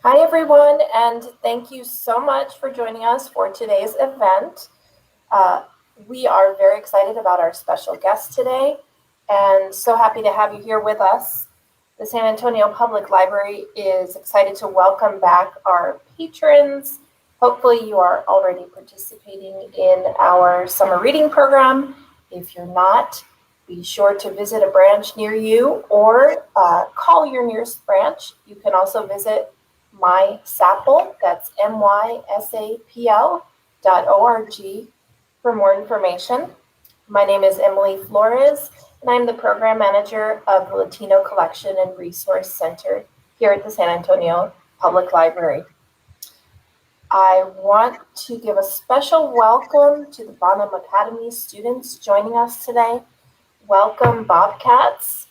Hi, everyone, and thank you so much for joining us for today's event. Uh, we are very excited about our special guest today and so happy to have you here with us. The San Antonio Public Library is excited to welcome back our patrons. Hopefully, you are already participating in our summer reading program. If you're not, be sure to visit a branch near you or call your nearest branch. You can also visit MySapl, that's MYSAPL.org for more information. My name is Emily Flores, and I'm the program manager of the Latino Collection and Resource Center here at the San Antonio Public Library. I want to give a special welcome to the Bonham Academy students joining us today. Welcome, Bobcats.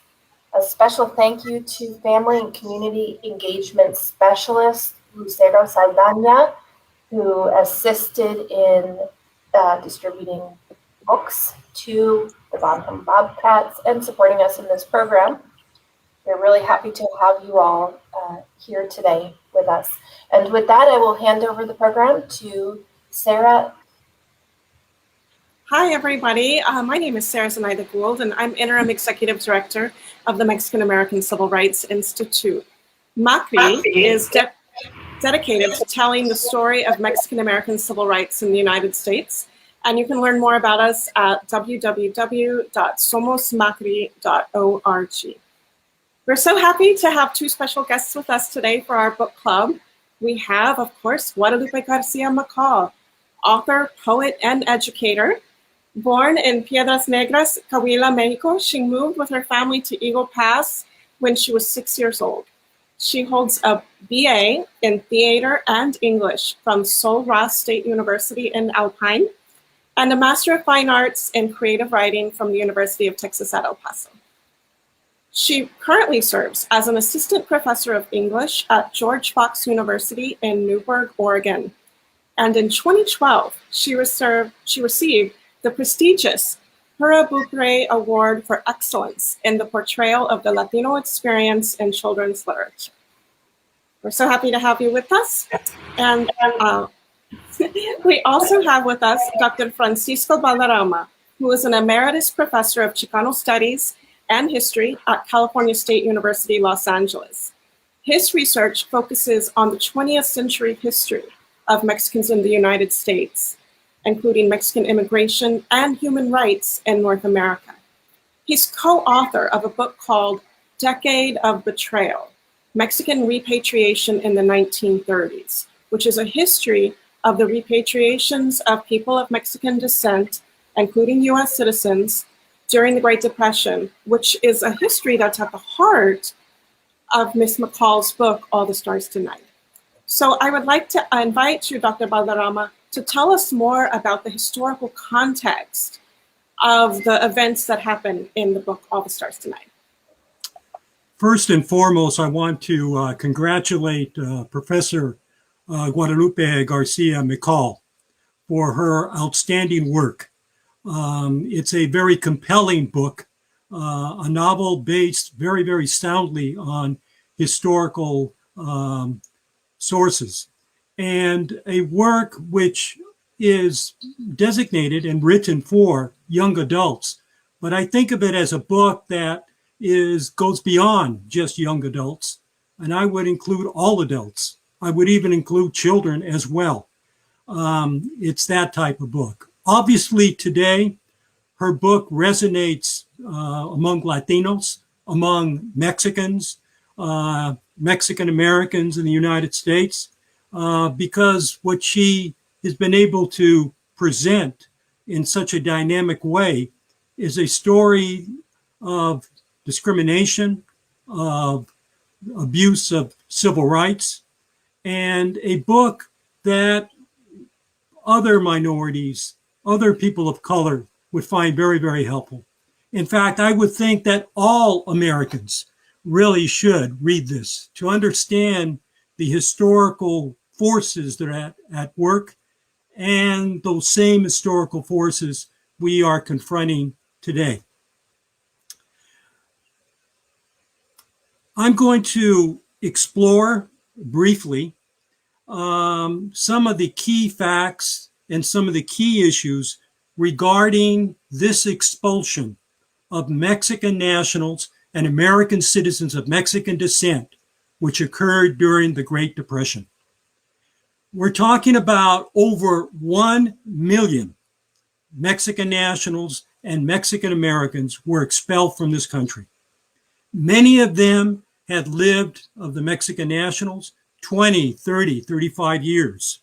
A special thank you to Family and Community Engagement Specialist Lucero Saldana, who assisted in distributing books to the Bonham Bobcats and supporting us in this program. We're really happy to have you all here today with us. And with that, I will hand over the program to Sarah. Hi, everybody. My name is Sarah Zenaida Gould, and I'm Interim Executive Director of the Mexican American Civil Rights Institute. MACRI is dedicated to telling the story of Mexican American civil rights in the United States, and you can learn more about us at www.somosmacri.org. We're so happy to have two special guests with us today for our book club. We have, of course, Guadalupe Garcia McCall, author, poet, and educator. Born in Piedras Negras, Coahuila, Mexico, she moved with her family to Eagle Pass when she was 6 years old. She holds a BA in Theater and English from Sol Ras State University in Alpine and a Master of Fine Arts in Creative Writing from the University of Texas at El Paso. She currently serves as an assistant professor of English at George Fox University in Newberg, Oregon. And in 2012, she received the prestigious Hura Bupre Award for Excellence in the Portrayal of the Latino Experience in Children's Literature. We're so happy to have you with us. And we also have with us Dr. Francisco Balderrama, who is an emeritus professor of Chicano Studies and History at California State University, Los Angeles. His research focuses on the 20th century history of Mexicans in the United States, including Mexican immigration and human rights in North America. He's co-author of a book called Decade of Betrayal, Mexican Repatriation in the 1930s, which is a history of the repatriations of people of Mexican descent, including US citizens, during the Great Depression, which is a history that's at the heart of Ms. McCall's book, All the Stars Tonight. So I would like to invite you, Dr. Balderrama, to tell us more about the historical context of the events that happen in the book, All the Stars Tonight. First and foremost, I want to congratulate Professor Guadalupe Garcia McCall for her outstanding work. It's a very compelling book, a novel based very, very soundly on historical sources, and a work which is designated and written for young adults. But I think of it as a book that goes beyond just young adults, and I would include all adults. I would even include children as well. It's that type of book. Obviously, today, her book resonates among Latinos, among Mexicans, Mexican Americans in the United States, because what she has been able to present in such a dynamic way is a story of discrimination, of abuse of civil rights, and a book that other minorities, other people of color would find very, very helpful. In fact, I would think that all Americans really should read this to understand the historical forces that are at work and those same historical forces we are confronting today. I'm going to explore briefly some of the key facts and some of the key issues regarding this expulsion of Mexican nationals and American citizens of Mexican descent, which occurred during the Great Depression. We're talking about over 1 million Mexican nationals and Mexican Americans were expelled from this country. Many of them had lived, of the Mexican nationals, 20, 30, 35 years.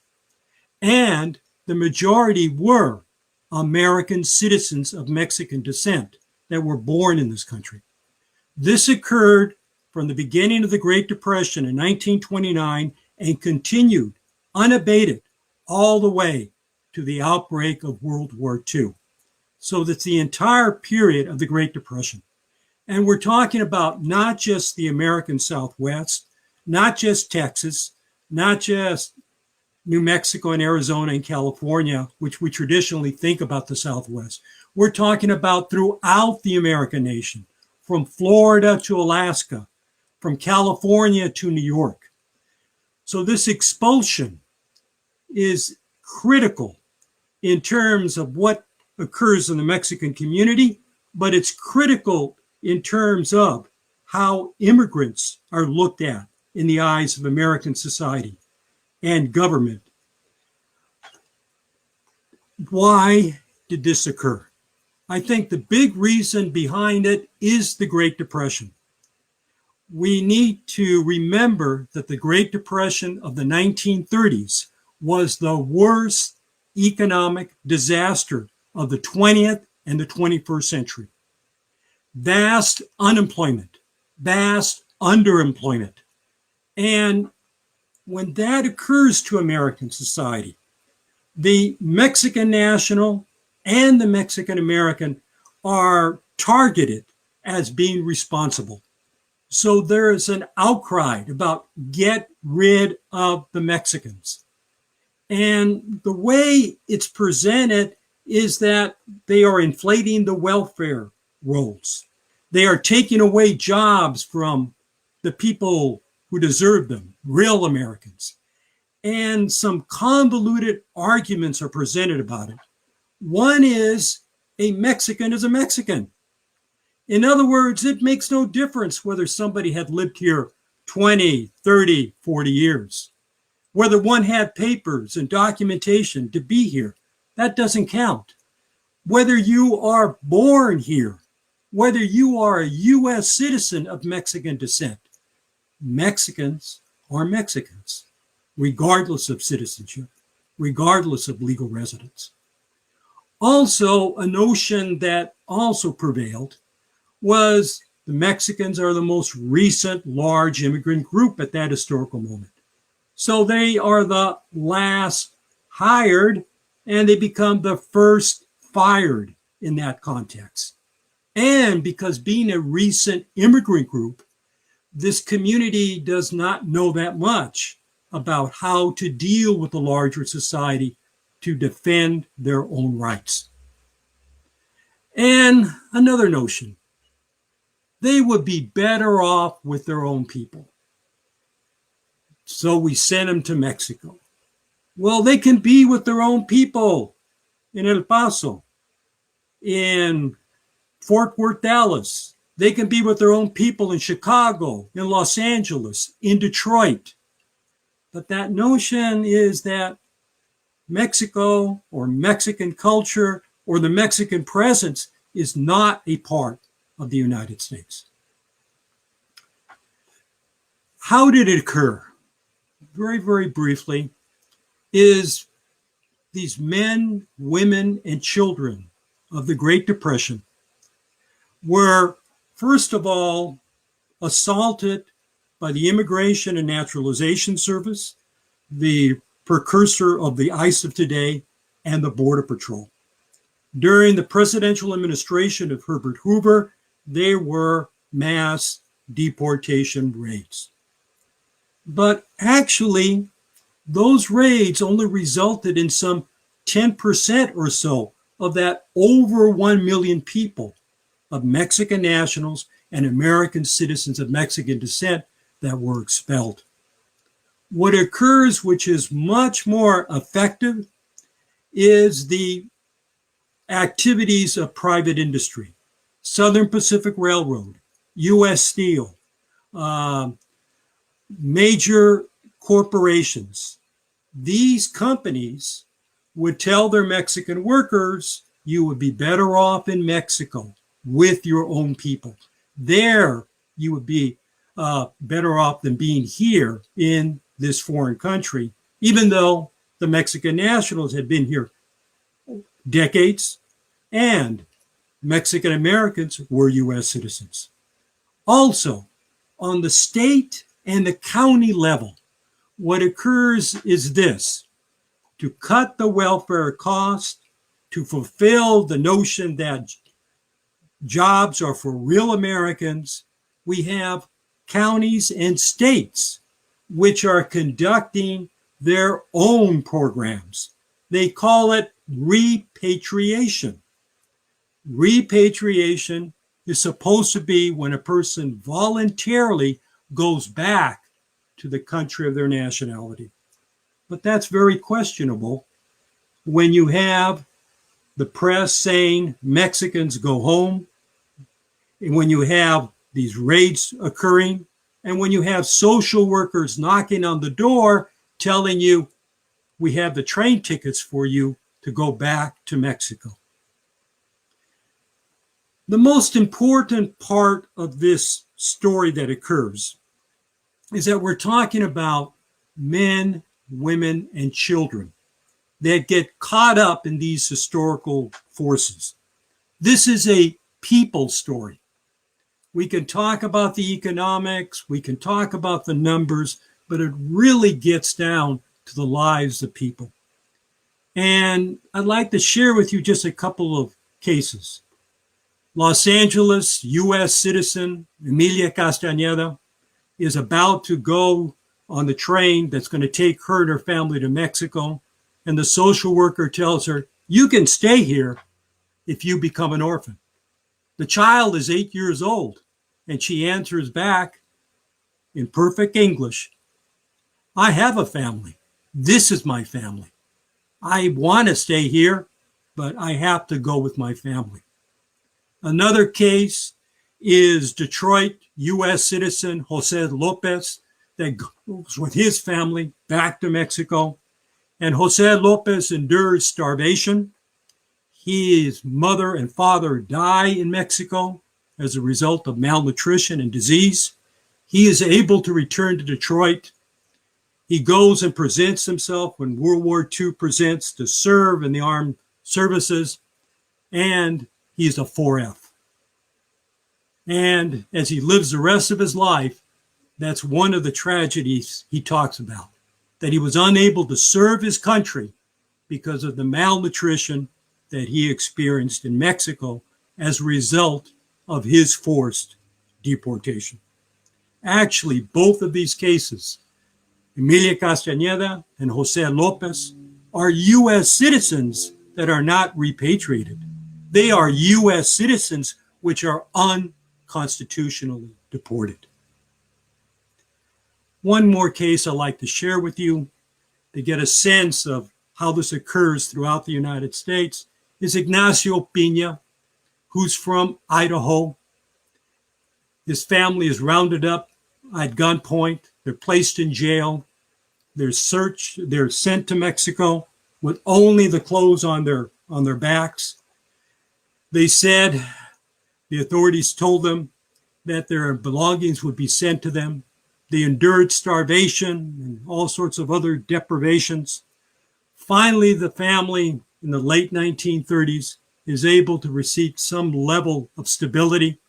And the majority were American citizens of Mexican descent that were born in this country. This occurred from the beginning of the Great Depression in 1929 and continued unabated all the way to the outbreak of World War II. So that's the entire period of the Great Depression. And we're talking about not just the American Southwest, not just Texas, not just New Mexico and Arizona and California, which we traditionally think about the Southwest. We're talking about throughout the American nation, from Florida to Alaska, from California to New York. So this expulsion is critical in terms of what occurs in the Mexican community, but it's critical in terms of how immigrants are looked at in the eyes of American society and government. Why did this occur? I think the big reason behind it is the Great Depression. We need to remember that the Great Depression of the 1930s was the worst economic disaster of the 20th and the 21st century. Vast unemployment, vast underemployment. And when that occurs to American society, the Mexican national and the Mexican American are targeted as being responsible. So there is an outcry about get rid of the Mexicans. And the way it's presented is that they are inflating the welfare rolls. They are taking away jobs from the people who deserve them, real Americans. And some convoluted arguments are presented about it. One is a Mexican is a Mexican. In other words, it makes no difference whether somebody had lived here 20, 30, 40 years. Whether one had papers and documentation to be here, that doesn't count. Whether you are born here, whether you are a U.S. citizen of Mexican descent, Mexicans are Mexicans, regardless of citizenship, regardless of legal residence. Also, a notion that also prevailed was the Mexicans are the most recent large immigrant group at that historical moment. So they are the last hired and they become the first fired in that context. And because being a recent immigrant group, this community does not know that much about how to deal with the larger society to defend their own rights. And another notion, they would be better off with their own people. So we sent them to Mexico. Well, they can be with their own people in El Paso, in Fort Worth, Dallas. They can be with their own people in Chicago, in Los Angeles, in Detroit. But that notion is that Mexico or Mexican culture or the Mexican presence is not a part of the United States. How did it occur? Very, very briefly, is these men, women, and children of the Great Depression were, first of all, assaulted by the Immigration and Naturalization Service, the precursor of the ICE of today, and the Border Patrol. During the presidential administration of Herbert Hoover, there were mass deportation raids. But actually, those raids only resulted in some 10% or so of that over 1 million people of Mexican nationals and American citizens of Mexican descent that were expelled. What occurs, which is much more effective, is the activities of private industry. Southern Pacific Railroad, U.S. Steel, major corporations. These companies would tell their Mexican workers, you would be better off in Mexico with your own people. There, you would be better off than being here in this foreign country, even though the Mexican nationals had been here decades and Mexican Americans were U.S. citizens. Also, on the state and the county level, what occurs is this: to cut the welfare cost, to fulfill the notion that jobs are for real Americans, we have counties and states which are conducting their own programs. They call it repatriation. Repatriation is supposed to be when a person voluntarily goes back to the country of their nationality. But that's very questionable when you have the press saying Mexicans go home, and when you have these raids occurring, and when you have social workers knocking on the door telling you, we have the train tickets for you to go back to Mexico. The most important part of this story that occurs is that we're talking about men, women, and children that get caught up in these historical forces. This is a people story. We can talk about the economics, we can talk about the numbers, but it really gets down to the lives of people. And I'd like to share with you just a couple of cases. Los Angeles, U.S. citizen Emilia Castañeda is about to go on the train that's going to take her and her family to Mexico. And the social worker tells her, you can stay here if you become an orphan. The child is 8 years old, and she answers back in perfect English, I have a family. This is my family. I want to stay here, but I have to go with my family. Another case is Detroit U.S. citizen Jose Lopez that goes with his family back to Mexico. And Jose Lopez endures starvation. His mother and father die in Mexico as a result of malnutrition and disease. He is able to return to Detroit. He goes and presents himself when World War II presents to serve in the armed services, and he's a 4F. And as he lives the rest of his life, that's one of the tragedies he talks about, that he was unable to serve his country because of the malnutrition that he experienced in Mexico as a result of his forced deportation. Actually, both of these cases, Emilia Castañeda and Jose Lopez, are U.S. citizens that are not repatriated. They are U.S. citizens which are unconstitutionally deported. One more case I'd like to share with you to get a sense of how this occurs throughout the United States is Ignacio Pina, who's from Idaho. His family is rounded up at gunpoint. They're placed in jail. They're sent to Mexico with only the clothes on their backs. They said, the authorities told them that their belongings would be sent to them. They endured starvation and all sorts of other deprivations. Finally, the family in the late 1930s is able to receive some level of stability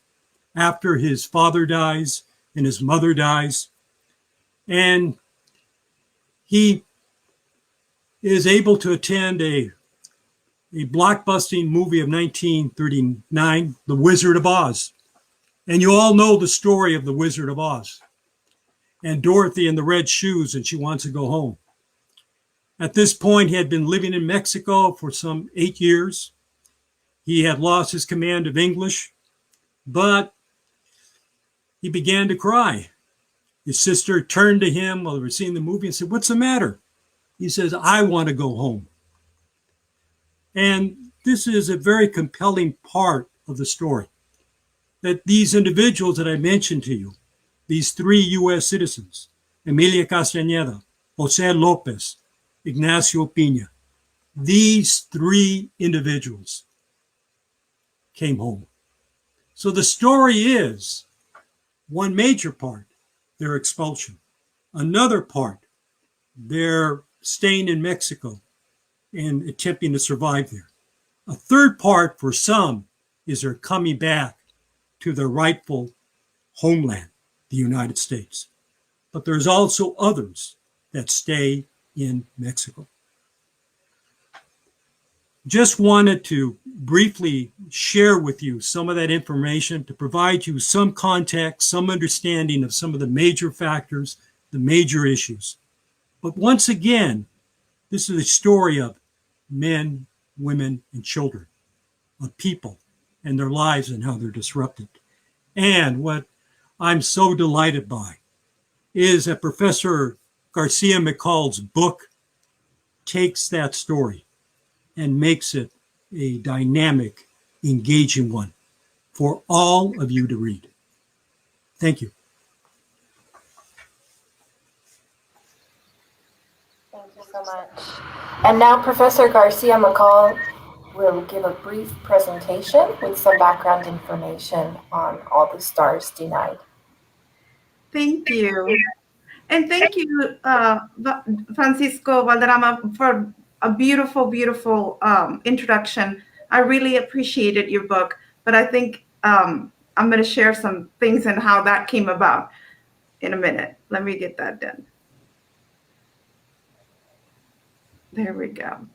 after his father dies and his mother dies. And he is able to attend a blockbusting movie of 1939, The Wizard of Oz. And you all know the story of The Wizard of Oz and Dorothy in the red shoes, and she wants to go home. At this point, he had been living in Mexico for some 8 years. He had lost his command of English, but he began to cry. His sister turned to him while they were seeing the movie and said, "What's the matter?" He says, "I want to go home." And this is a very compelling part of the story, that these individuals that I mentioned to you, these three U.S. citizens, Emilia Castañeda, Jose Lopez, Ignacio Pina, these three individuals came home. So the story is one major part, their expulsion. Another part, their staying in Mexico and attempting to survive there. A third part for some is their coming back to their rightful homeland, the United States. But there's also others that stay in Mexico. Just wanted to briefly share with you some of that information to provide you some context, some understanding of some of the major factors, the major issues. But once again, this is a story of men, women, and children, of people and their lives and how they're disrupted. And what I'm so delighted by is that Professor Garcia McCall's book takes that story and makes it a dynamic, engaging one for all of you to read. Thank you. Thank you so much. And now Professor Garcia McCall will give a brief presentation with some background information on All the Stars Denied. Thank you. And thank you, Francisco Balderrama, for a beautiful, beautiful introduction. I really appreciated your book, but I think I'm going to share some things and how that came about in a minute. Let me get that done. There we go.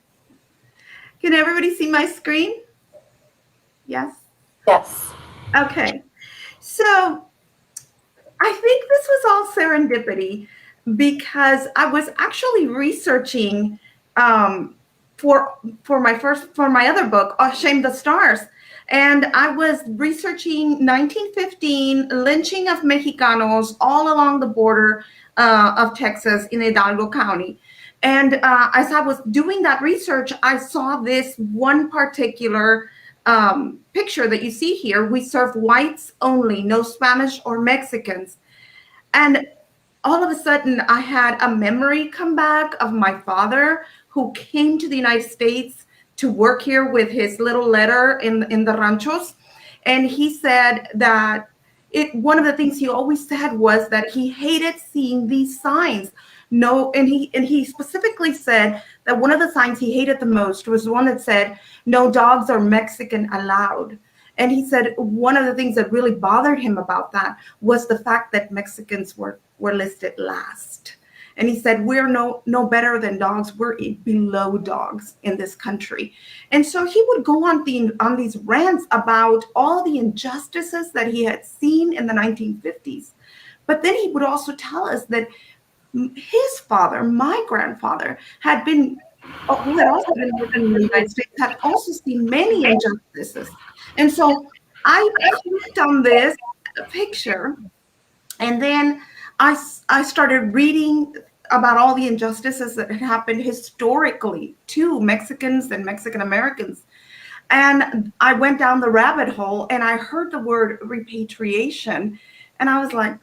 Can everybody see my screen? Yes? Yes. Okay. So I think this was all serendipity because I was actually researching for my other book, Shame the Stars. And I was researching 1915 lynching of Mexicanos all along the border of Texas in Hidalgo County. And as I was doing that research, I saw this one particular picture that you see here. We serve whites only, no Spanish or Mexicans. And all of a sudden, I had a memory come back of my father who came to the United States to work here with his little letter in the ranchos. And he said that one of the things he always said was that he hated seeing these signs. No, and he specifically said that one of the signs he hated the most was the one that said, "No dogs are Mexican allowed." And he said one of the things that really bothered him about that was the fact that Mexicans were listed last. And he said, we're no better than dogs. We're below dogs in this country. And so he would go on these rants about all the injustices that he had seen in the 1950s. But then he would also tell us that his father, my grandfather, who had also been living in the United States, had also seen many injustices. And so I clicked on this picture, and then I started reading about all the injustices that had happened historically to Mexicans and Mexican Americans. And I went down the rabbit hole and I heard the word repatriation. And I was like,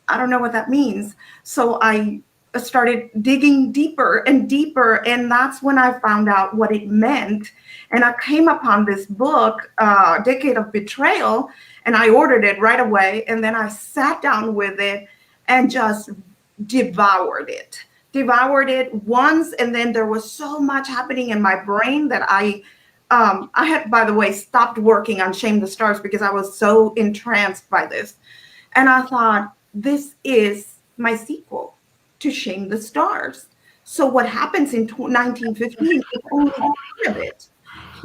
I don't know what that means. So I started digging deeper and deeper. And that's when I found out what it meant. And I came upon this book, Decade of Betrayal, and I ordered it right away. And then I sat down with it and just devoured it once. And then there was so much happening in my brain that I had, by the way, stopped working on Shame the Stars because I was so entranced by this. And I thought, this is my sequel to Shame the Stars. So what happens in 1915 is only part of it.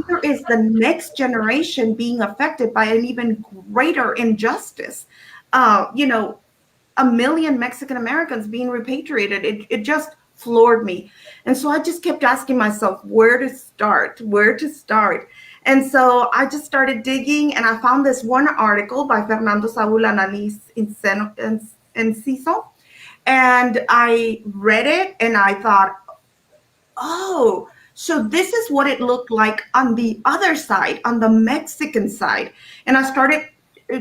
Here is the next generation being affected by an even greater injustice. 1 million Mexican Americans being repatriated. It just floored me. And so I just kept asking myself where to start. And so I just started digging, and I found this one article by Fernando Saúl Ananiz Enciso. And I read it and I thought, oh, so this is what it looked like on the other side, on the Mexican side. And I started uh,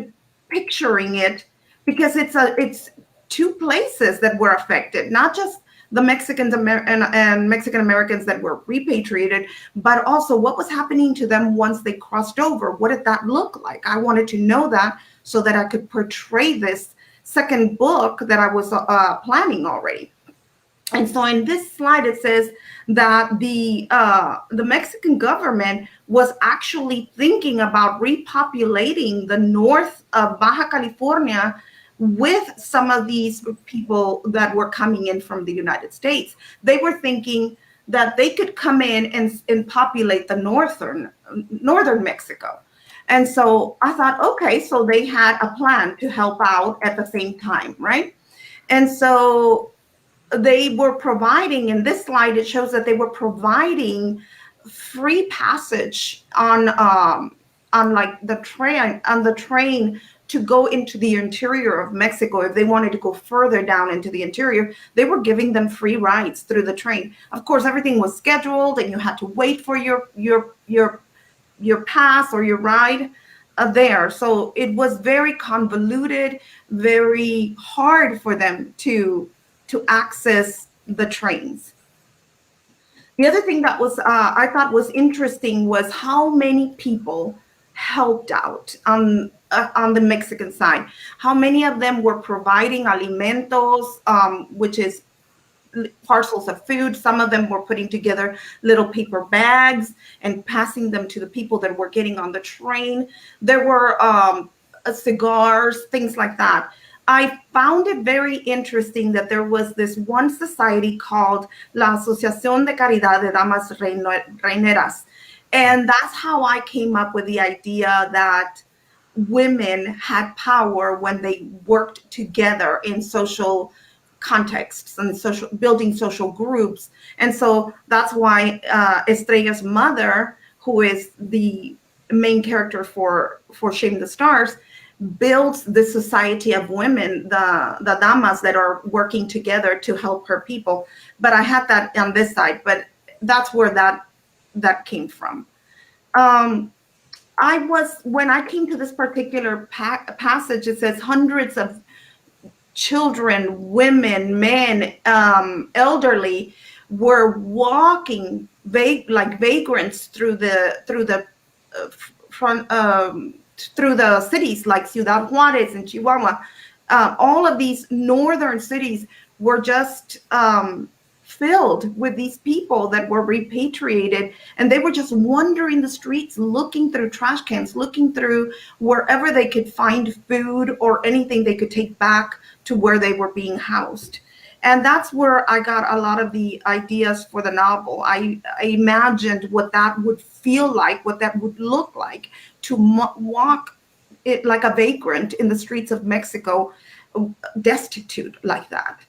picturing it, because it's two places that were affected, not just the Mexicans and Mexican Americans that were repatriated, but also what was happening to them once they crossed over. What did that look like? I wanted to know that so that I could portray this second book that I was planning already. And so in this slide, it says that the Mexican government was actually thinking about repopulating the north of Baja California with some of these people that were coming in from the United States. They were thinking that they could come in and populate the northern Mexico. And so I thought, okay, so they had a plan to help out at the same time, right? And so they were providing, in this slide, it shows that they were providing free passage on like the train to go into the interior of Mexico. If they wanted to go further down into the interior, they were giving them free rides through the train. Of course, everything was scheduled and you had to wait for your pass or your ride there. So it was very convoluted, very hard for them to access the trains. The other thing that was I thought was interesting was how many people helped out on the Mexican side. How many of them were providing alimentos, which is parcels of food. Some of them were putting together little paper bags and passing them to the people that were getting on the train. There were cigars, things like that. I found it very interesting that there was this one society called La Asociación de Caridad de Damas Reineras. And that's how I came up with the idea that women had power when they worked together in social contexts and building social groups. And so that's why Estrella's mother, who is the main character for Shame the Stars, builds the society of women, the damas that are working together to help her people. But I had that on this side, but that's where that came from. When I came to this particular passage, it says hundreds of children, women, men, elderly were walking like vagrants through the cities like Ciudad Juarez and Chihuahua. All of these northern cities were just filled with these people that were repatriated, and they were just wandering the streets, looking through trash cans, looking through wherever they could find food or anything they could take back to where they were being housed. And that's where I got a lot of the ideas for the novel. I imagined what that would feel like, what that would look like to walk it like a vagrant in the streets of Mexico, destitute like that.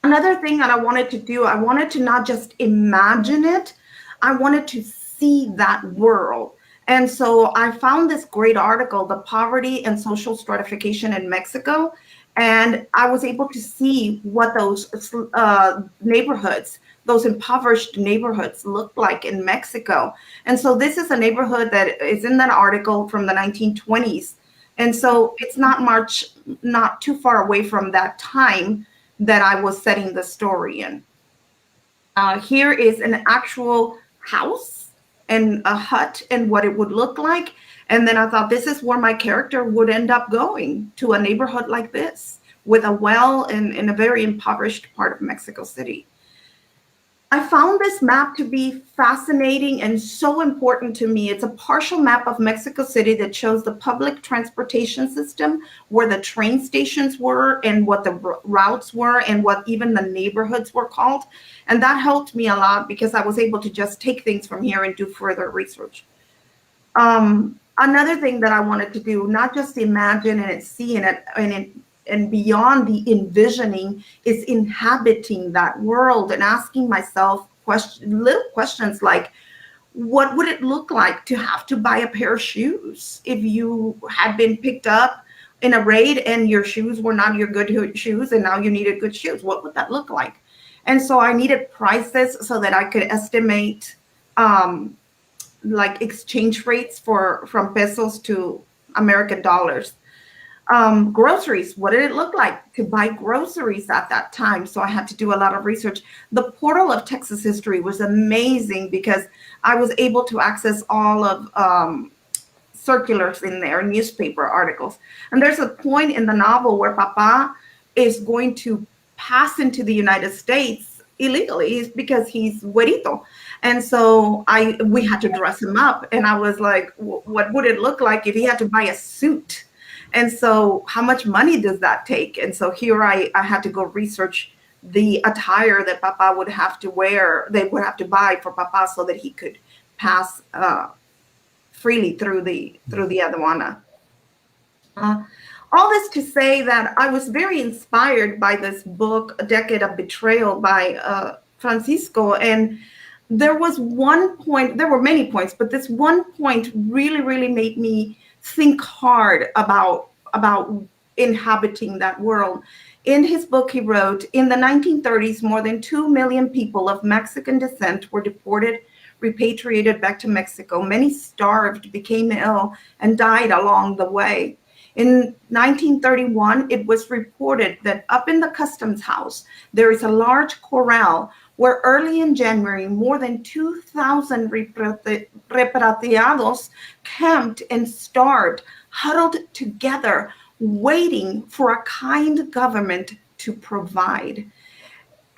Another thing that I wanted to do, I wanted to not just imagine it, I wanted to see that world. And so I found this great article, The Poverty and Social Stratification in Mexico. And I was able to see what those neighborhoods, those impoverished neighborhoods looked like in Mexico. And so this is a neighborhood that is in that article from the 1920s. And so it's not too far away from that time that I was setting the story in. Here is an actual house and a hut and what it would look like. And then I thought, this is where my character would end up going, to a neighborhood like this with a well in a very impoverished part of Mexico City. I found this map to be fascinating and so important to me. It's a partial map of Mexico City that shows the public transportation system, where the train stations were and what the routes were and what even the neighborhoods were called. And that helped me a lot because I was able to just take things from here and do further research. Another thing that I wanted to do, not just imagine and see and beyond the envisioning, is inhabiting that world and asking myself little questions like, what would it look like to have to buy a pair of shoes if you had been picked up in a raid and your shoes were not your good shoes and now you needed good shoes, what would that look like? And so I needed prices so that I could estimate um, like exchange rates for from pesos to American dollars. Groceries, what did it look like to buy groceries at that time? So I had to do a lot of research. The portal of Texas history was amazing because I was able to access all of circulars in there, newspaper articles. And there's a point in the novel where Papa is going to pass into the United States illegally because he's güerito. And so we had to dress him up. And I was like, what would it look like if he had to buy a suit? And so how much money does that take? And so here I had to go research the attire that Papa would have to wear, they would have to buy for Papa so that he could pass freely through the aduana. All this to say that I was very inspired by this book, A Decade of Betrayal by Francisco. And there was one point, there were many points, but this one point really, really made me think hard about inhabiting that world. In his book, he wrote, in the 1930s, more than 2 million people of Mexican descent were deported, repatriated back to Mexico. Many starved, became ill, and died along the way. In 1931, it was reported that up in the customs house, there is a large corral where early in January, more than 2,000 repatriados camped and starved, huddled together, waiting for a kind government to provide.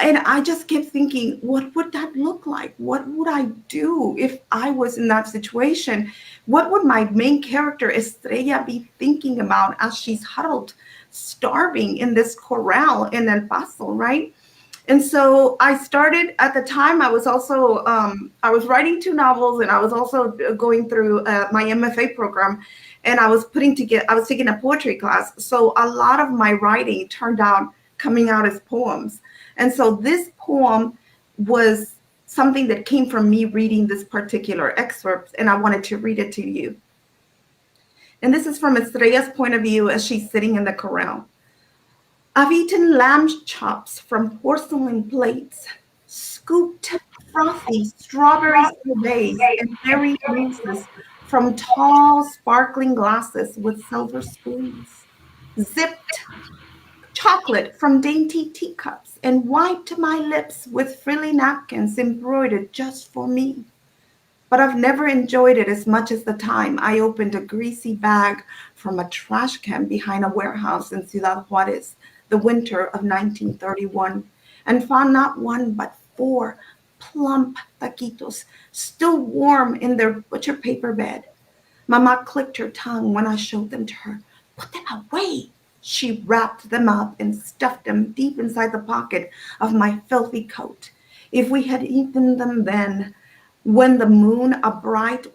And I just kept thinking, what would that look like? What would I do if I was in that situation? What would my main character, Estrella, be thinking about as she's huddled, starving in this corral in El Paso, right? And so I started, at the time, I was also, I was writing 2 novels, and I was also going through my MFA program, and I was taking a poetry class. So a lot of my writing turned out coming out as poems. And so this poem was something that came from me reading this particular excerpt, and I wanted to read it to you. And this is from Estrella's point of view as she's sitting in the corral. I've eaten lamb chops from porcelain plates, scooped frothy strawberry sorbets and berry mousses from tall, sparkling glasses with silver spoons, zipped chocolate from dainty teacups, and wiped my lips with frilly napkins embroidered just for me. But I've never enjoyed it as much as the time I opened a greasy bag from a trash can behind a warehouse in Ciudad Juarez, the winter of 1931, and found not one but 4 plump taquitos still warm in their butcher paper bed. Mama clicked her tongue when I showed them to her. Put them away. She wrapped them up and stuffed them deep inside the pocket of my filthy coat. If we had eaten them then, when the moon, a bright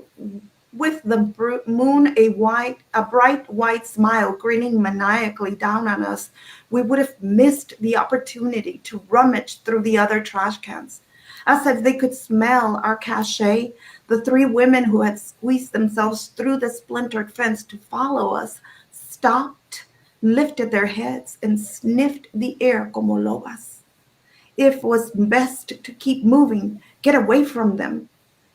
white smile grinning maniacally down on us, we would have missed the opportunity to rummage through the other trash cans. As if they could smell our cachet, the 3 women who had squeezed themselves through the splintered fence to follow us stopped, lifted their heads, and sniffed the air como lobas. If it was best to keep moving, get away from them.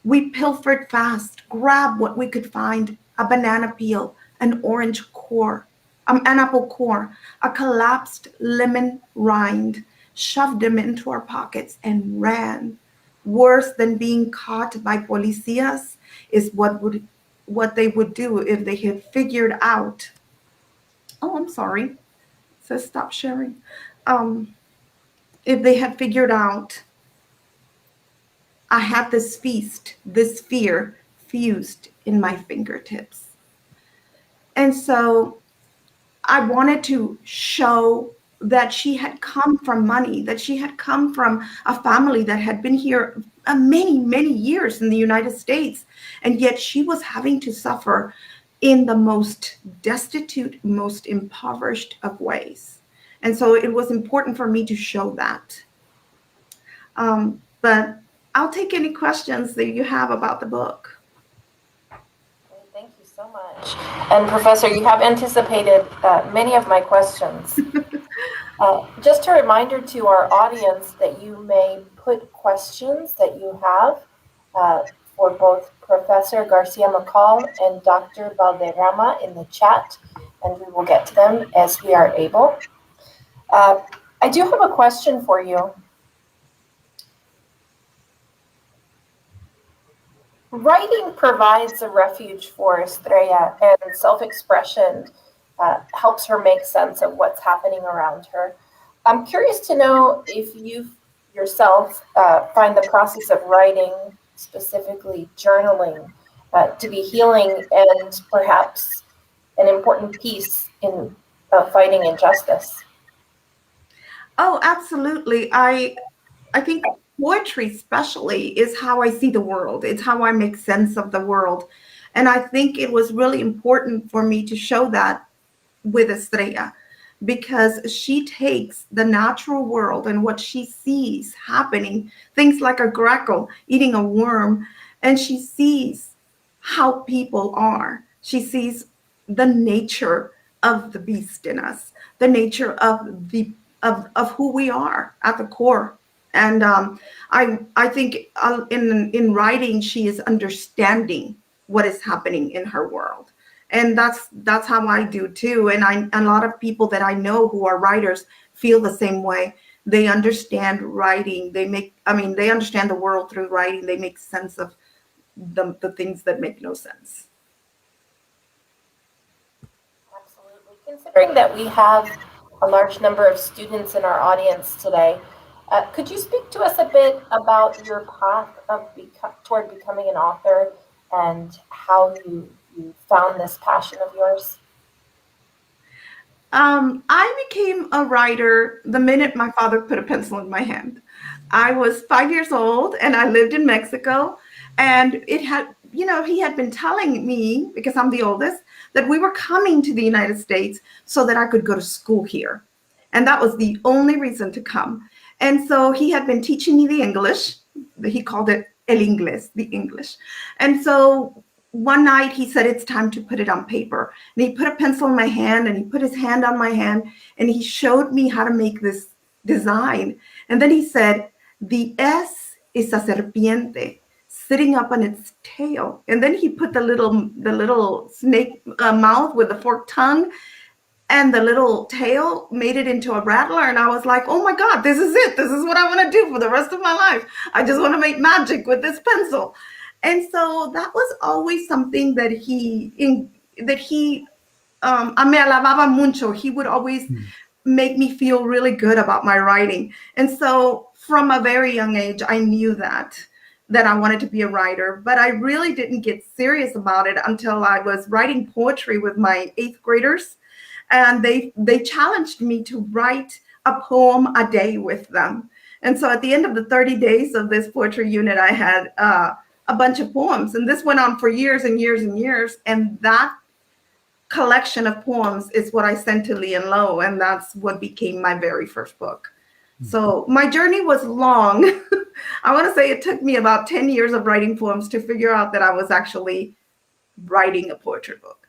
We pilfered fast, grabbed what we could find, a banana peel, an orange core, an apple core, a collapsed lemon rind, shoved them into our pockets and ran. Worse than being caught by policías is what they would do if they had figured out. Oh, I'm sorry. It says stop sharing. If they had figured out I had this feast, this fear fused in my fingertips. And so I wanted to show that she had come from money, that she had come from a family that had been here many, many years in the United States. And yet she was having to suffer in the most destitute, most impoverished of ways. And so it was important for me to show that. But I'll take any questions that you have about the book. Thank you so much. And Professor, you have anticipated many of my questions. Just a reminder to our audience that you may put questions that you have for both Professor Garcia McCall and Dr. Balderrama in the chat, and we will get to them as we are able. I do have a question for you. Writing provides a refuge for Estrella, and self-expression helps her make sense of what's happening around her. I'm curious to know if you yourself find the process of writing, specifically journaling, to be healing and perhaps an important piece in fighting injustice. Oh, absolutely. I think poetry especially is how I see the world. It's how I make sense of the world. And I think it was really important for me to show that with Estrella, because she takes the natural world and what she sees happening, things like a grackle eating a worm, and she sees how people are. She sees the nature of the beast in us, the nature of the of who we are at the core. And I think in writing she is understanding what is happening in her world, and that's how I do too. And a lot of people that I know who are writers feel the same way. They understand writing. They understand the world through writing. They make sense of the things that make no sense. Absolutely. Considering that we have a large number of students in our audience today, could you speak to us a bit about your path of toward becoming an author and how you found this passion of yours? I became a writer the minute my father put a pencil in my hand. I was 5 years old and I lived in Mexico. And he had been telling me, because I'm the oldest, that we were coming to the United States so that I could go to school here. And that was the only reason to come. And so he had been teaching me the English. He called it el inglés, the English. And so one night he said, it's time to put it on paper. And he put a pencil in my hand and he put his hand on my hand and he showed me how to make this design. And then he said, the S is a serpiente sitting up on its tail. And then he put the little snake mouth with the forked tongue, and the little tail made it into a rattler. And I was like, oh my God, this is it. This is what I want to do for the rest of my life. I just want to make magic with this pencil. And so that was always something that he me alababa mucho. He would always make me feel really good about my writing. And so from a very young age, I knew that I wanted to be a writer, but I really didn't get serious about it until I was writing poetry with my 8th graders. And they challenged me to write a poem a day with them. And so at the end of the 30 days of this poetry unit, I had a bunch of poems. And this went on for years and years and years. And that collection of poems is what I sent to Lee and Low. And that's what became my very first book. So my journey was long. I want to say it took me about 10 years of writing poems to figure out that I was actually writing a poetry book.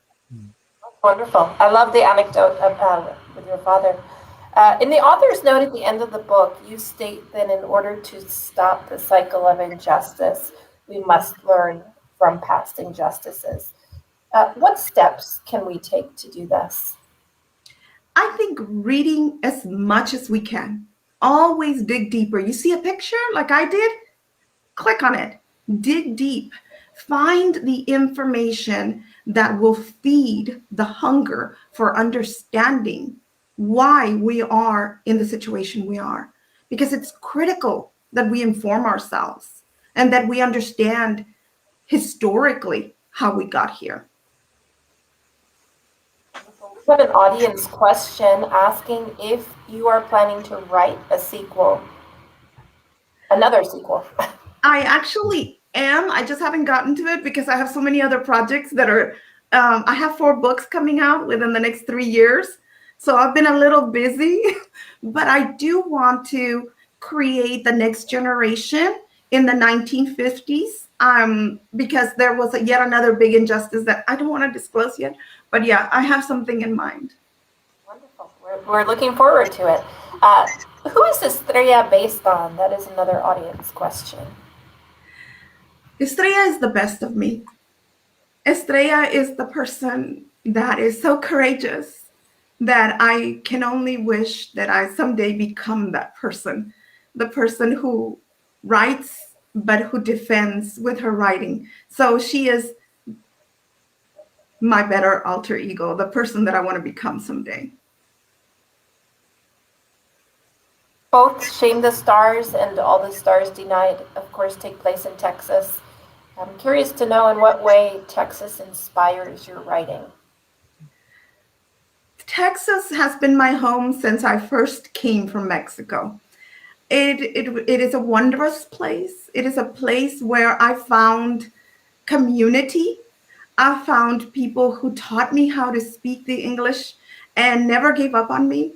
Wonderful. I love the anecdote with your father. In the author's note at the end of the book, you state that in order to stop the cycle of injustice, we must learn from past injustices. What steps can we take to do this? I think reading as much as we can. Always dig deeper. You see a picture like I did? Click on it. Dig deep. Find the information that will feed the hunger for understanding why we are in the situation we are. Because it's critical that we inform ourselves and that we understand historically how we got here. We have an audience question asking if you are planning to write a sequel, another sequel. I actually am. I just haven't gotten to it because I have so many other projects that are, I have 4 books coming out within the next 3 years. So I've been a little busy, but I do want to create the next generation in the 1950s, because there was yet another big injustice that I don't want to disclose yet. But yeah, I have something in mind. Wonderful. We're looking forward to it. Who is Estrella based on? That is another audience question. Estrella is the best of me. Estrella is the person that is so courageous that I can only wish that I someday become that person, the person who writes, but who defends with her writing. So she is my better alter ego, the person that I want to become someday. Both Shame the Stars and All the Stars Denied, of course, take place in Texas. I'm curious to know in what way Texas inspires your writing. Texas has been my home since I first came from Mexico. It is a wondrous place. It is a place where I found community. I found people who taught me how to speak the English and never gave up on me.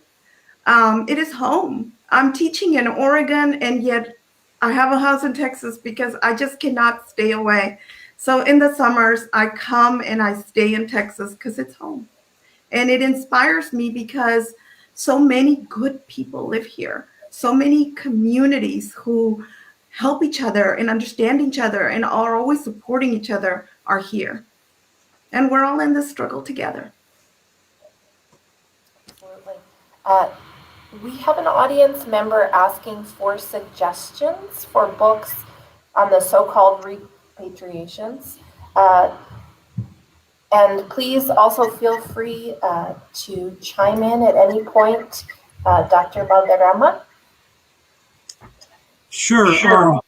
It is home. I'm teaching in Oregon, and yet I have a house in Texas because I just cannot stay away. So in the summers, I come and I stay in Texas because it's home. And it inspires me because so many good people live here. So many communities who help each other and understand each other and are always supporting each other are here. And we're all in this struggle together. Absolutely. We have an audience member asking for suggestions for books on the so-called repatriations. And please also feel free to chime in at any point, Dr. Balderrama. Sure.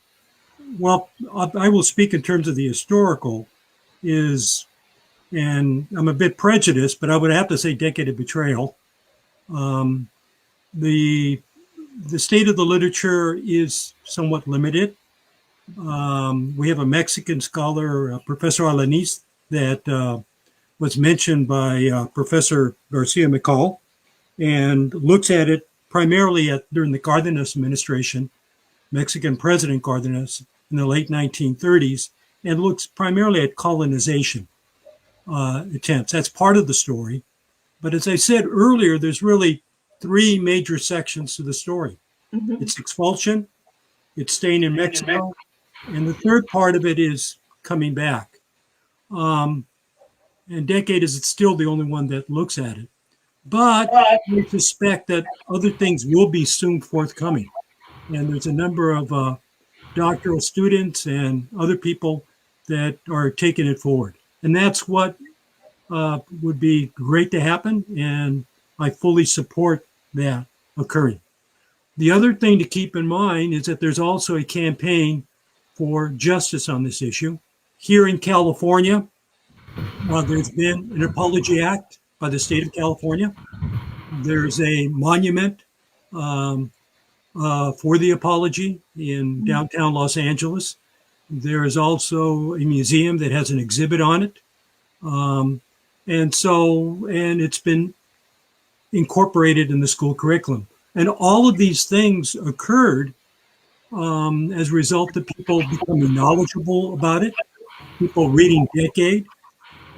Well, I will speak in terms of the historical and I'm a bit prejudiced, but I would have to say Decade of Betrayal. The state of the literature is somewhat limited. We have a Mexican scholar, Professor Alanis, that was mentioned by Professor Garcia McCall, and looks at it primarily during the Cardenas administration, Mexican President Cardenas in the late 1930s, and looks primarily at colonization attempts. That's part of the story. But as I said earlier, there's really three major sections to the story. Mm-hmm. It's expulsion, it's staying in Mexico, and the third part of it is coming back. And Decade is still the only one that looks at it. But we suspect that other things will be soon forthcoming. And there's a number of doctoral students and other people that are taking it forward. And that's what would be great to happen. And I fully support that occurring. The other thing to keep in mind is that there's also a campaign for justice on this issue. Here in California, there's been an apology act by the state of California. There's a monument for the apology in downtown Los Angeles. There is also a museum that has an exhibit on it. And it's been incorporated in the school curriculum. And all of these things occurred as a result of people becoming knowledgeable about it, people reading Decade,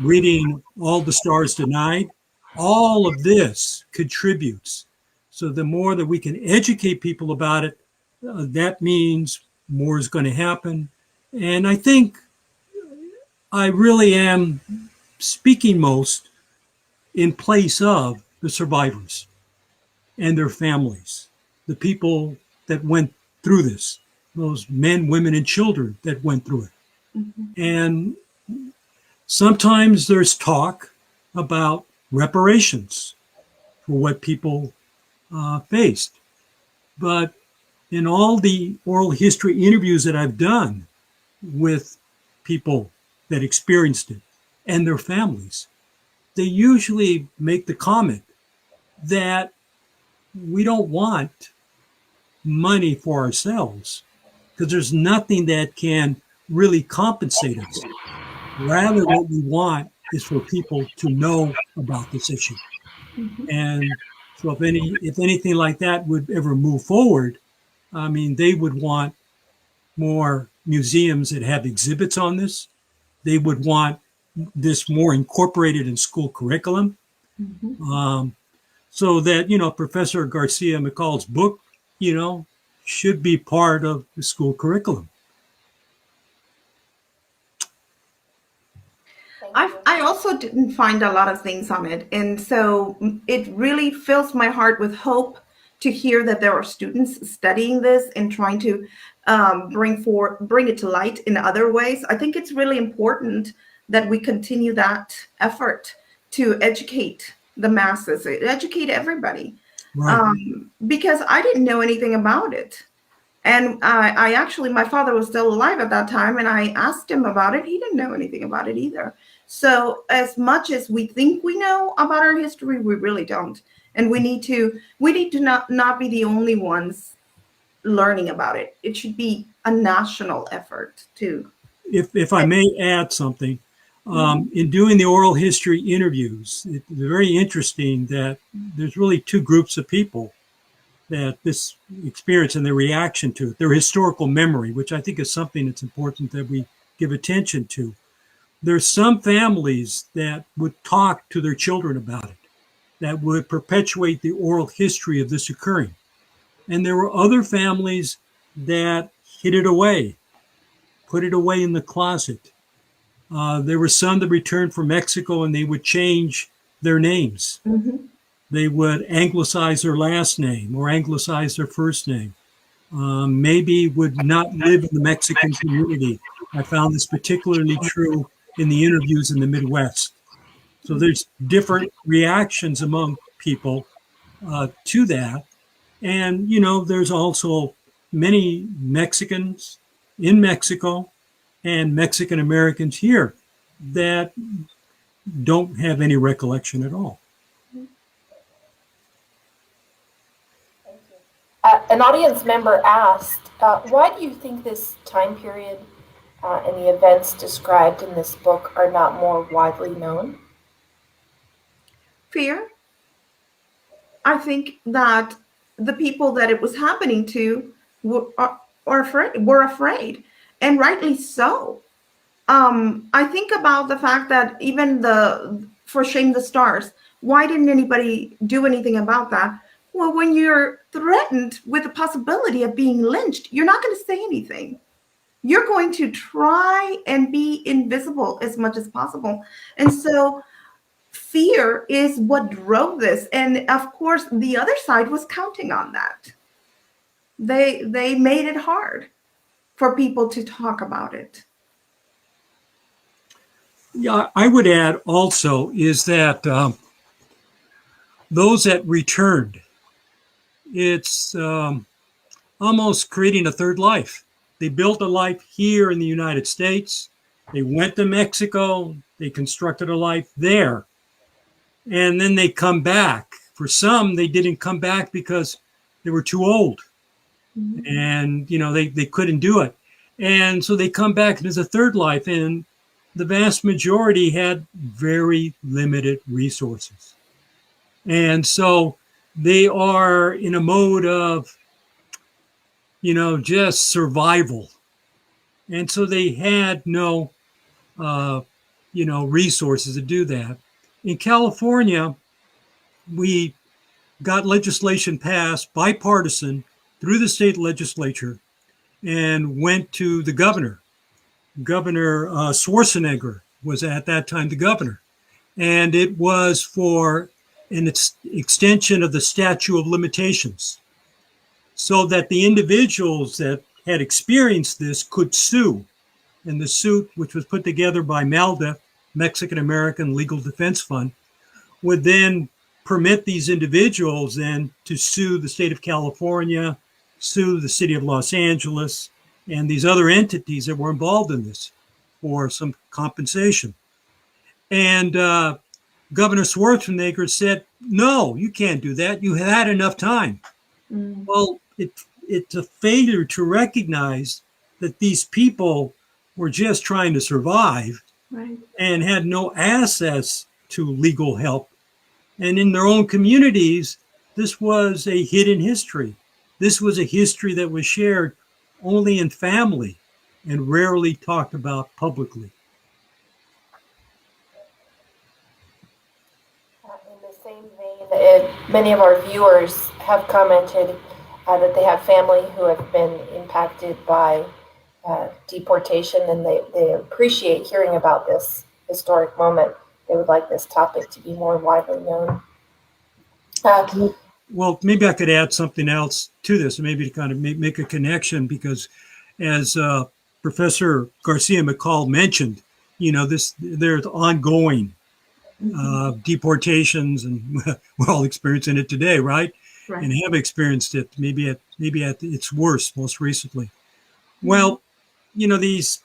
reading All the Stars Denied. All of this contributes. So the more that we can educate people about it, that means more is going to happen. And I think I really am speaking most in place of the survivors and their families, the people that went through this, those men, women, and children that went through it. Mm-hmm. And sometimes there's talk about reparations for what people faced. But in all the oral history interviews that I've done with people that experienced it and their families, they usually make the comment that we don't want money for ourselves because there's nothing that can really compensate us. Rather, what we want is for people to know about this issue. Mm-hmm. And so if anything like that would ever move forward, I mean, they would want more museums that have exhibits on this. They would want this more incorporated in school curriculum. So that, Professor Garcia McCall's book, should be part of the school curriculum. I also didn't find a lot of things on it. And so it really fills my heart with hope to hear that there are students studying this and trying to bring it to light in other ways. I think it's really important that we continue that effort to educate the masses, educate everybody. Right. Because I didn't know anything about it. And I actually, my father was still alive at that time, and I asked him about it. He didn't know anything about it either. So as much as we think we know about our history, we really don't. And we need to not be the only ones learning about it. It should be a national effort too. If I may add something, in doing the oral history interviews, it's very interesting that there's really two groups of people that this experience and their reaction to it, their historical memory, which I think is something that's important that we give attention to. There's some families that would talk to their children about it, that would perpetuate the oral history of this occurring. And there were other families that hid it away, put it away in the closet. There were some that returned from Mexico and they would change their names. They would anglicize their last name or anglicize their first name. Maybe would not live in the Mexican community. I found this particularly true in the interviews in the Midwest. So there's different reactions among people to that. And, there's also many Mexicans in Mexico and Mexican Americans here that don't have any recollection at all. An audience member asked, why do you think this time period and the events described in this book are not more widely known? Fear. I think that the people that it was happening to were afraid, and rightly so. I think about the fact that even for Shame the Stars, why didn't anybody do anything about that? Well, when you're threatened with the possibility of being lynched, you're not going to say anything. You're going to try and be invisible as much as possible. And so fear is what drove this. And of course, the other side was counting on that. They made it hard for people to talk about it. Yeah, I would add also is that those that returned, it's almost creating a third life. They built a life here in the United States. They went to Mexico. They constructed a life there. And then they come back. For some, they didn't come back because they were too old. And, they couldn't do it. And so they come back, and there's a third life. And the vast majority had very limited resources. And so they are in a mode of, just survival. And so they had no, resources to do that. In California, we got legislation passed, bipartisan, through the state legislature, and went to the governor. Governor Schwarzenegger was at that time the governor. And it was for an extension of the statute of limitations so that the individuals that had experienced this could sue. And the suit, which was put together by MALDEF, Mexican American Legal Defense Fund, would then permit these individuals then to sue the state of California, sue the city of Los Angeles, and these other entities that were involved in this for some compensation. And Governor Schwarzenegger said, no, you can't do that. You had enough time. Well, it's a failure to recognize that these people were just trying to survive and had no access to legal help. And in their own communities, this was a hidden history. This was a history that was shared only in family and rarely talked about publicly. In the same vein, many of our viewers have commented that they have family who have been impacted by deportation, and they appreciate hearing about this historic moment. They would like this topic to be more widely known. Well, maybe I could add something else to this, maybe to kind of make a connection, because as Professor Garcia McCall mentioned, there's ongoing deportations, and we're all experiencing it today, right? Right. And have experienced it maybe at its worst most recently. Well, these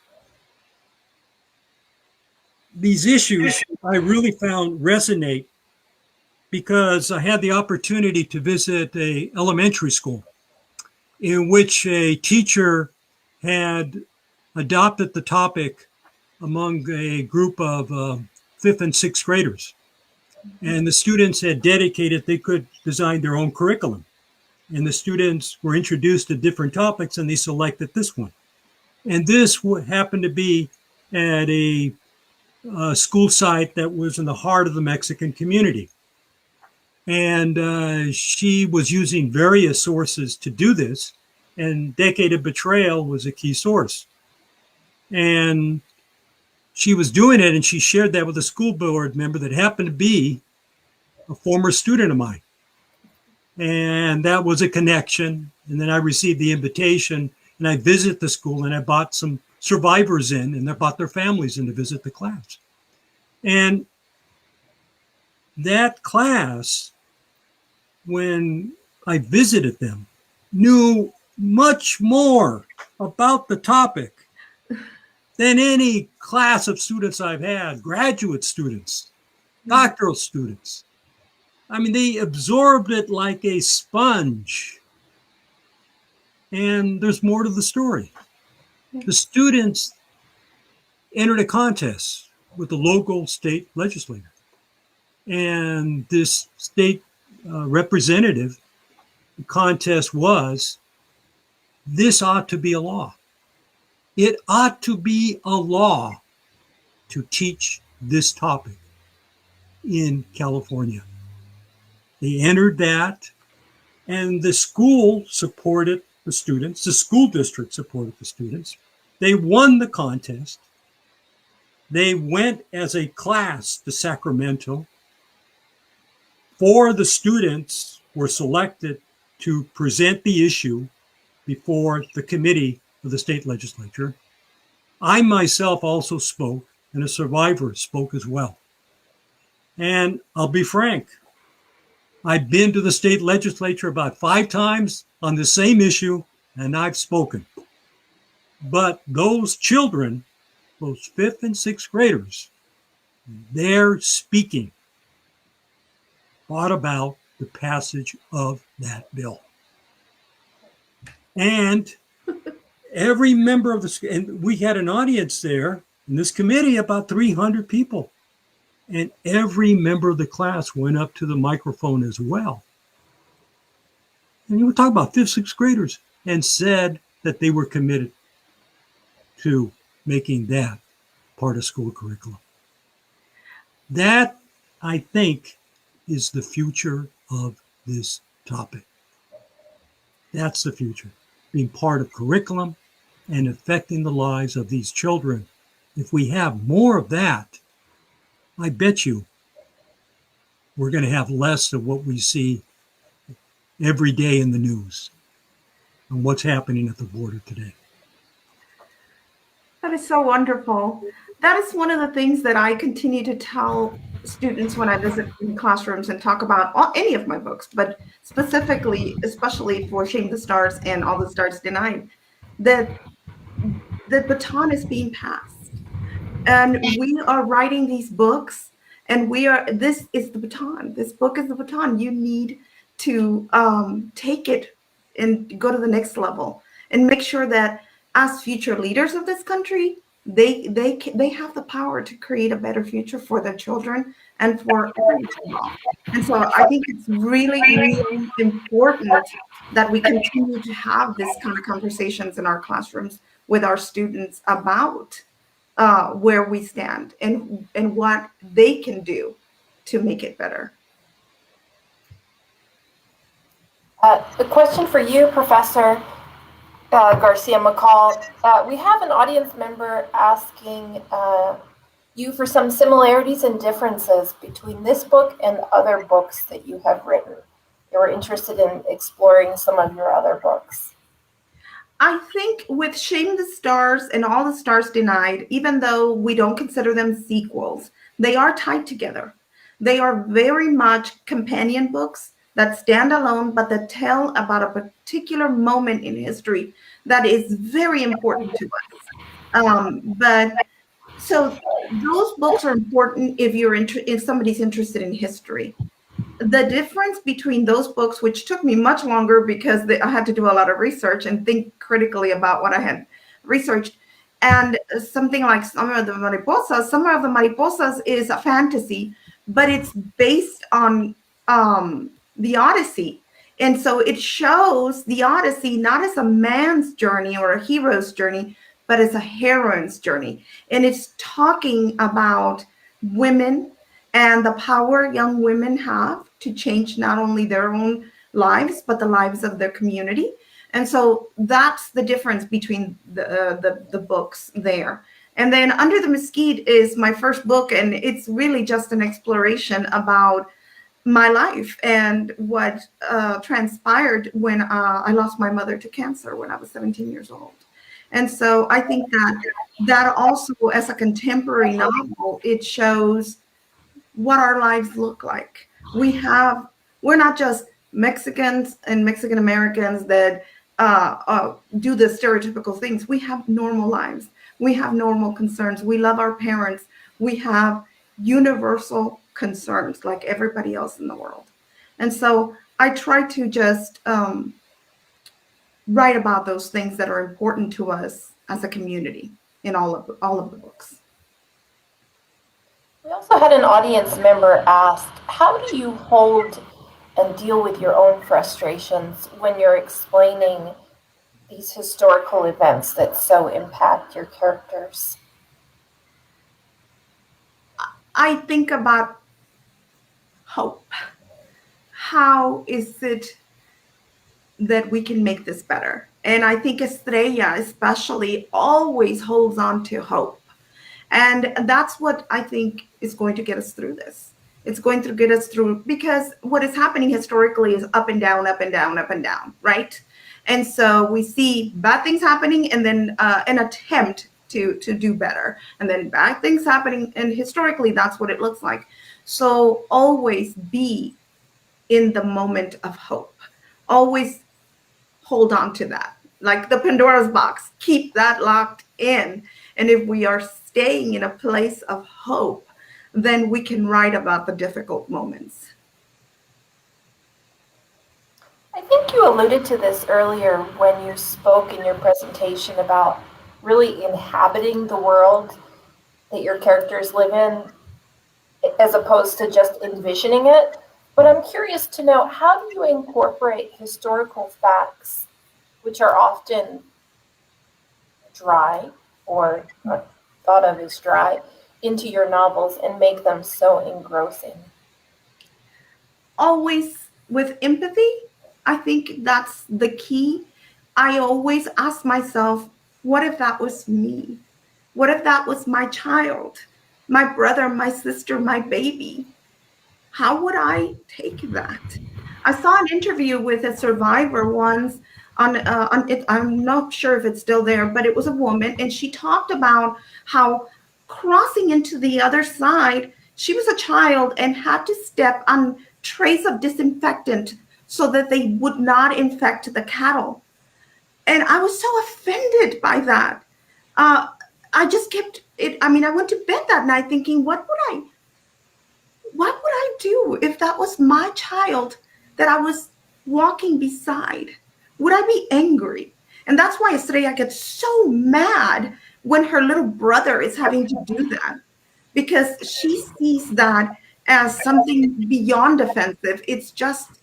issues I really found resonate because I had the opportunity to visit a elementary school in which a teacher had adopted the topic among a group of fifth and sixth graders. And the students had dedicated, they could design their own curriculum. And the students were introduced to different topics, and they selected this one. And this happened to be at a school site that was in the heart of the Mexican community. And she was using various sources to do this, and Decade of Betrayal was a key source. And she was doing it, and she shared that with a school board member that happened to be a former student of mine. And that was a connection. And then I received the invitation, and I visited the school, and I brought some survivors in, and I brought their families in to visit the class. And that class, when I visited them, knew much more about the topic than any class of students I've had, graduate students, doctoral students. I mean, they absorbed it like a sponge. And there's more to the story. The students entered a contest with the local state legislator. And this state representative, the contest was, this ought to be a law. It ought to be a law to teach this topic in California. They entered that, and the school supported the students. The school district supported the students. They won the contest. They went as a class to Sacramento. 4 of the students were selected to present the issue before the committee of the state legislature. I myself also spoke, and a survivor spoke as well. And I'll be frank, I've been to the state legislature about 5 times on the same issue, and I've spoken. But those children, those 5th and 6th graders, they're speaking about the passage of that bill. And every member of the, and we had an audience there in this committee, about 300 people. And every member of the class went up to the microphone as well. And you were talking about 5th, 6th graders, and said that they were committed to making that part of school curriculum. That, I think, is the future of this topic. That's the future, being part of curriculum and affecting the lives of these children. If we have more of that, I bet you we're going to have less of what we see every day in the news and what's happening at the border today. That is so wonderful. That is one of the things that I continue to tell students when I visit in classrooms and talk about any of my books, but specifically, especially for Shame the Stars and All the Stars Denied, that the baton is being passed. And we are writing these books, and this is the baton. This book is the baton. You need to take it and go to the next level and make sure that as future leaders of this country, They have the power to create a better future for their children and for everyone involved. And so I think it's really, really important that we continue to have this kind of conversations in our classrooms with our students about where we stand and what they can do to make it better. A question for you, Professor Garcia McCall. We have an audience member asking you for some similarities and differences between this book and other books that you have written. They were interested in exploring some of your other books. I think with Shame the Stars and All the Stars Denied, even though we don't consider them sequels, they are tied together. They are very much companion books that stand alone, but that tell about a particular moment in history that is very important to us. But so those books are important if somebody's interested in history. The difference between those books, which took me much longer because I had to do a lot of research and think critically about what I had researched, and something like Some of the Mariposas is a fantasy, but it's based on the Odyssey. And so it shows the Odyssey not as a man's journey or a hero's journey, but as a heroine's journey. And it's talking about women and the power young women have to change not only their own lives, but the lives of their community. And so that's the difference between the books there. And then Under the Mesquite is my first book, and it's really just an exploration about my life and what transpired when I lost my mother to cancer when I was 17 years old. And so I think that also, as a contemporary novel, it shows what our lives look like. We're not just Mexicans and Mexican Americans that do the stereotypical things. We have normal lives. We have normal concerns. We love our parents. We have universal concerns like everybody else in the world. And so I try to just write about those things that are important to us as a community in all of the books. We also had an audience member ask, how do you hold and deal with your own frustrations when you're explaining these historical events that so impact your characters? I think about hope. How is it that we can make this better? And I think Estrella especially always holds on to hope. And that's what I think is going to get us through this. It's going to get us through, because what is happening historically is up and down, up and down, up and down, right? And so we see bad things happening and then an attempt to do better. And then bad things happening. And historically, that's what it looks like. So always be in the moment of hope. Always hold on to that. Like the Pandora's box, keep that locked in. And if we are staying in a place of hope, then we can write about the difficult moments. I think you alluded to this earlier when you spoke in your presentation about really inhabiting the world that your characters live in, as opposed to just envisioning it. But I'm curious to know, how do you incorporate historical facts, which are often dry or thought of as dry, into your novels and make them so engrossing? Always with empathy. I think that's the key. I always ask myself, what if that was me? What if that was my child, my brother, my sister, my baby? How would I take that? I saw an interview with a survivor once on it. I'm not sure if it's still there, but it was a woman, and she talked about how crossing into the other side, she was a child and had to step on trays of disinfectant so that they would not infect the cattle. And I was so offended by that. I just kept it. I mean, I went to bed that night thinking, what would I do if that was my child that I was walking beside? Would I be angry? And that's why Estrella gets so mad when her little brother is having to do that, because she sees that as something beyond offensive. It's just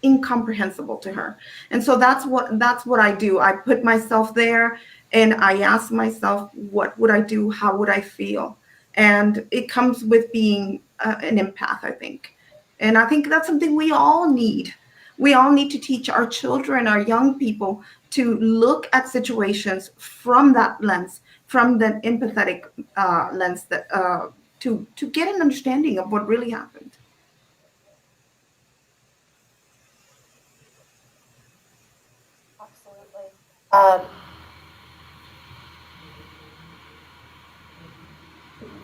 incomprehensible to her. And so that's what I do. I put myself there and I ask myself, what would I do? How would I feel? And it comes with being an empath, I think. And I think that's something we all need. We all need to teach our children, our young people, to look at situations from that lens, from the empathetic lens, that to get an understanding of what really happened. Absolutely.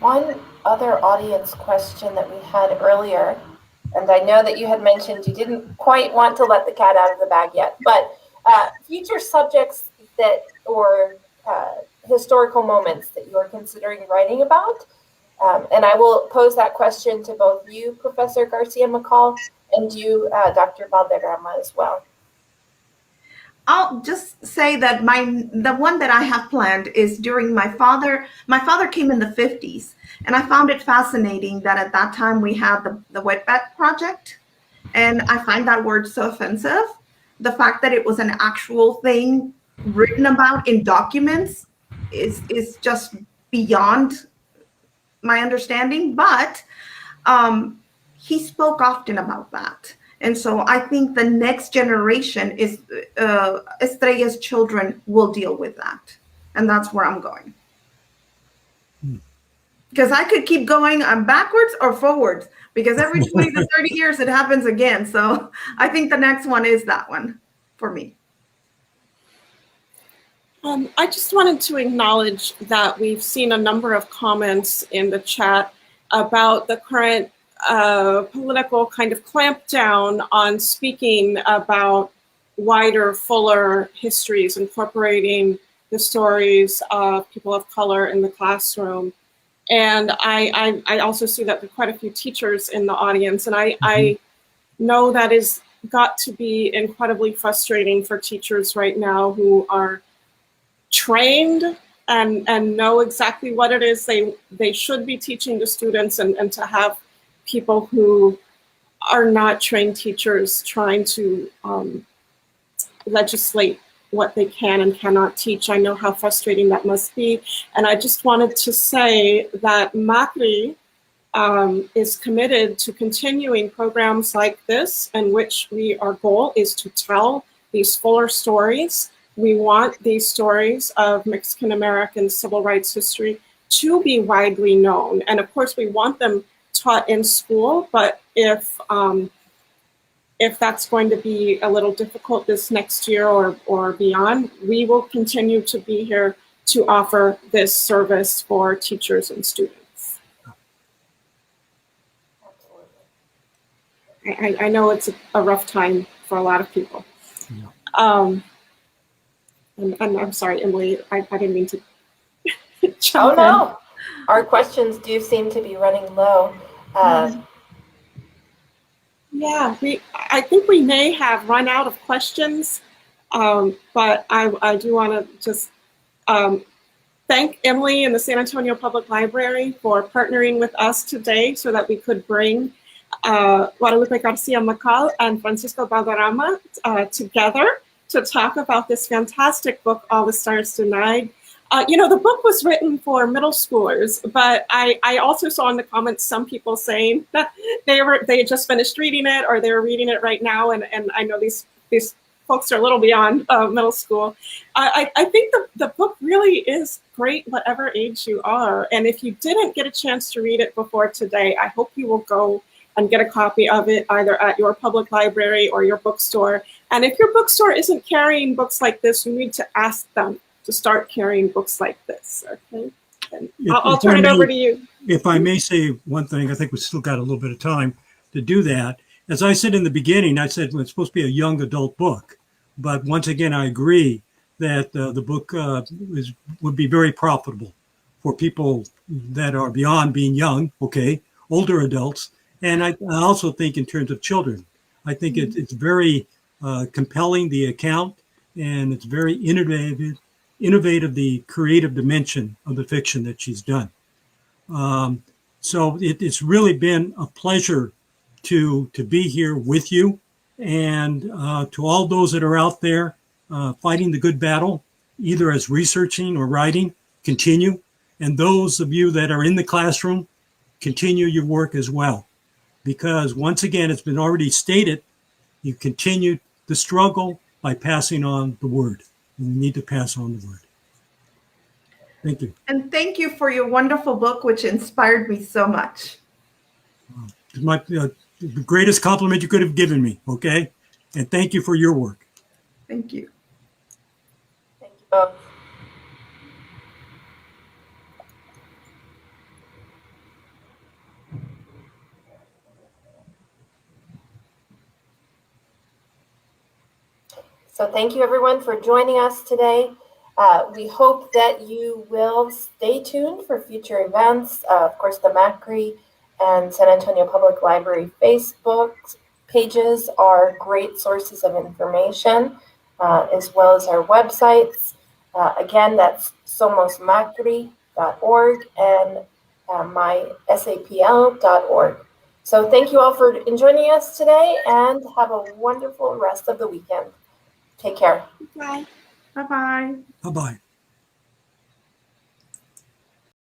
One other audience question that we had earlier, and I know that you had mentioned you didn't quite want to let the cat out of the bag yet, but future subjects that or historical moments that you are considering writing about. And I will pose that question to both you, Professor Garcia McCall, and you, Dr. Balderrama, as well. I'll just say that the one that I have planned is during my father. My father came in the 50s, and I found it fascinating that at that time we had the Wetback Project, and I find that word so offensive. The fact that it was an actual thing written about in documents is just beyond my understanding. But he spoke often about that. And so I think the next generation is Estrella's children will deal with that. And that's where I'm going. Because I could keep going backwards or forwards, because every 20 to 30 years it happens again. So I think the next one is that one for me. I just wanted to acknowledge that we've seen a number of comments in the chat about the current political kind of clampdown on speaking about wider, fuller histories, incorporating the stories of people of color in the classroom. And I also see that there are quite a few teachers in the audience, and I know that is got to be incredibly frustrating for teachers right now who are trained and know exactly what it is they should be teaching to students, and to have people who are not trained teachers trying to legislate what they can and cannot teach. I know how frustrating that must be. And I just wanted to say that MACRI is committed to continuing programs like this, in which our goal is to tell these fuller stories. We want these stories of Mexican American civil rights history to be widely known. And of course, we want them taught in school, but if that's going to be a little difficult this next year or beyond, we will continue to be here to offer this service for teachers and students. Absolutely. I know it's a rough time for a lot of people. Yeah. And I'm sorry, Emily, I didn't mean to jump in. Oh no, our questions do seem to be running low. Yeah, I think we may have run out of questions, but I do want to just thank Emily and the San Antonio Public Library for partnering with us today so that we could bring Guadalupe Garcia McCall and Francisco Balderrama together to talk about this fantastic book, All the Stars Denied. The book was written for middle schoolers, but I also saw in the comments some people saying that they had just finished reading it, or they were reading it right now, and I know these folks are a little beyond middle school. I think the book really is great, whatever age you are, and if you didn't get a chance to read it before today, I hope you will go and get a copy of it either at your public library or your bookstore. And if your bookstore isn't carrying books like this, you need to ask them to start carrying books like this, okay? And I'll turn it over to you. If I may say one thing, I think we've still got a little bit of time to do that. As I said in the beginning, I said it's supposed to be a young adult book. But once again, I agree that the book would be very profitable for people that are beyond being young, okay, older adults. And I also think in terms of children, I think it's very compelling, the account, and it's very innovative innovative the creative dimension of the fiction that she's done. So it's really been a pleasure to be here with you, and to all those that are out there fighting the good battle, either as researching or writing, continue. And those of you that are in the classroom, continue your work as well. Because once again, it's been already stated, you continue the struggle by passing on the word. And we need to pass on the word. Thank you. And thank you for your wonderful book, which inspired me so much. It's the greatest compliment you could have given me, okay? And thank you for your work. Thank you. Thank you both. So thank you everyone for joining us today. We hope that you will stay tuned for future events. Of course, the Macri and San Antonio Public Library Facebook pages are great sources of information, as well as our websites. Again, that's somosmacri.org and mysapl.org. So thank you all for joining us today, and have a wonderful rest of the weekend. Take care. Bye. Bye-bye. Bye-bye.